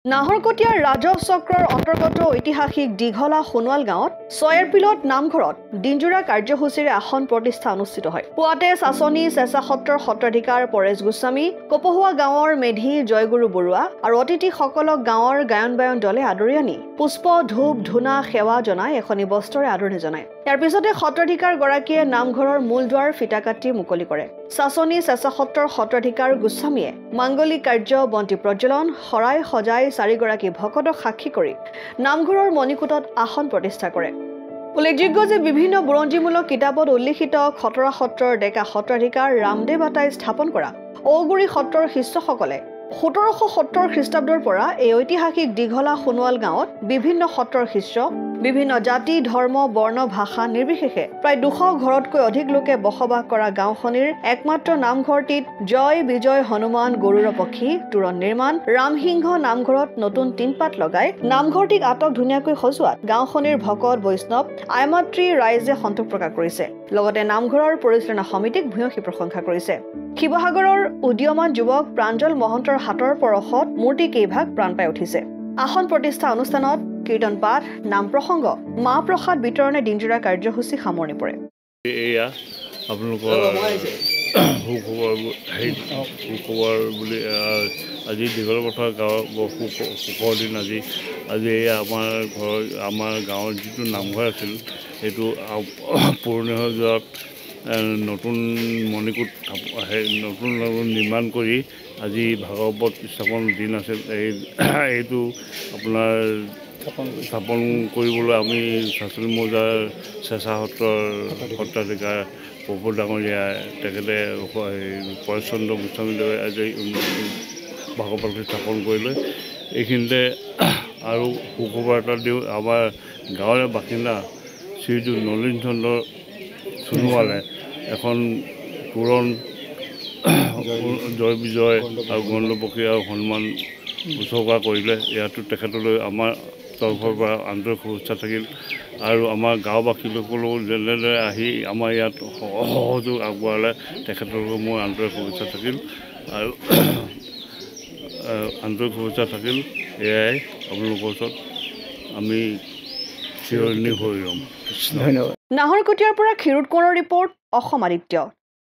নাহৰকটীয়াৰ ৰাজহ চক্ৰৰ অন্তৰ্গত ঐতিহাসিক দীঘলা সোণোৱাল গাঁৱত 6 এপ্ৰিলত নামঘৰত দিনজোৰা কাৰ্যসূচীৰে আসন প্ৰতিষ্ঠা অনুষ্ঠিত হয়। পুৱাতে চাচনি চেঁচা সত্ৰৰ সত্ৰাধিকাৰ পৰেশ গোস্বামী, কপহুৱা গাঁৱৰ মেধি জয়গুৰু বৰুৱা আৰু অতিথিসকলক গাঁৱৰ গায়ন-বায়ন দলে আদৰি আনি পুষ্প, ধূপ, ধূনা সেৱা জনাই এখনি বস্ত্ৰৰে আদৰণি জনায়। ইয়াৰ পিছতে সত্ৰাধিকাৰ গৰাকীয়ে নামঘৰৰ মূল দুৱাৰ ফিটা কাটি মুকলি কৰে। চাচনি চেঁচা সত্ৰৰ সত্ৰাধিকাৰ গোস্বামীয়ে মাংগলিক কাৰ্য বন্তি প্ৰজ্বলন, শৰাই সজাই 4 গৰাকী ভকতক সাক্ষী কৰি নামঘৰৰ মণিকূটত আসন প্ৰতিষ্ঠা কৰে। উল্লেখযোগ্য যে বিভিন্ন বুৰঞ্জীমূলক কিতাপত উল্লিখিত খটৰা সত্ৰৰ ডেকা সত্ৰাধিকাৰ ৰামদেৱ আতাই স্থাপন কৰা ঔগুৰি সত্ৰৰ শিষ্যসকলে 1770 খ্ৰীষ্টাব্দৰ পৰা এই ঐতিহাসিক দীঘলা সোণোৱাল গাঁৱত বিভিন্ন সত্ৰৰ শিষ্য, বিভিন্ন জাতি, ধৰ্ম, বৰ্ণ, ভাষা নিৰ্বিশেষে প্ৰায় 200 ঘৰতকৈ অধিক লোকে বসবাস কৰা গাঁওখনিৰ একমাত্ৰ নামঘৰটিত জয় বিজয় হনুমান গৰুড় পক্ষী তোৰণ নিৰ্মাণ, ৰামসিংহ নামঘৰত নতুন টিনপাত লগাই নামঘৰটিক আটক ধুনীয়াকৈ সজোৱাত গাঁওখনিৰ ভকত বৈষ্ণৱ আইমাতৃ ৰাইজে সন্তোষ প্ৰকাশ কৰিছে। লগতে নামঘৰৰ পৰিচালনা সমিতিক ভূয়সী প্ৰশংসা কৰিছে। শিৱসাগৰৰ উদীয়মান যুৱক প্ৰাঞ্জল মহন্তৰ হাতৰ পৰশত মূৰ্তি কেইভাগ প্ৰাণ পাই উঠিছে। আসন প্ৰতিষ্ঠা অনুষ্ঠানত কীৰ্তন পাঠ, নাম প্ৰসংগ, মাহ প্ৰসাদ বিতৰণে দিনজোৰা কাৰ্যসূচী সামৰণি পৰে। এয়া আপোনালোকৰ সুখবৰ বুলি আজি দীঘলপথাৰ গাঁৱৰ সুখৰ দিন। আজি এয়া আমাৰ গাঁৱৰ যিটো নামঘৰ আছিল সেইটো পুৰণি হৈ যোৱাত নতুন মণিকূট নতুন নিৰ্মাণ কৰি আজি ভাগৱত স্থাপন দিন আছিল। এইটো আপোনাৰ স্থাপন কৰিবলৈ আমি চাচনি মৌজাৰ চেঁচা সত্ৰৰ সত্ৰাধিকাৰ প্ৰভু ডাঙৰীয়া তেখেতে পৰেশচন্দ্ৰ গোস্বামীদেৱে আজি ভাগৱত স্থাপন কৰিলে। এইখিনিতে আৰু সুখবৰ এটা দিওঁ, আমাৰ গাঁৱৰে বাসিন্দা শ্ৰীযুত নলিন চন্দ্ৰ সোণোৱালে এখন তোৰণ জয় বিজয় আৰু গণ্ডপক্ষী আৰু হনুমান উৎসৰ্গা কৰিলে। ইয়াতো তেখেতলৈ আমাৰ তৰফৰ পৰা আন্তৰিক শুভেচ্ছা থাকিল। আৰু আমাৰ গাঁওবাসীসকলেও যেনেদৰে আহি আমাৰ ইয়াত সহযোগ আগবঢ়ালে তেখেতলোকৰ মোৰ আন্তৰিক শুভেচ্ছা থাকিল আৰু আন্তৰিক শুভেচ্ছা থাকিল। এয়াই আপোনালোকৰ ওচৰত আমি চিৰঋণী হৈ ৰ'ম। ধন্যবাদ। নাহৰকটীয়াৰ পৰা ক্ষীৰোদ কোঁৱৰৰ ৰিপৰ্ট, অসম আদিত্য।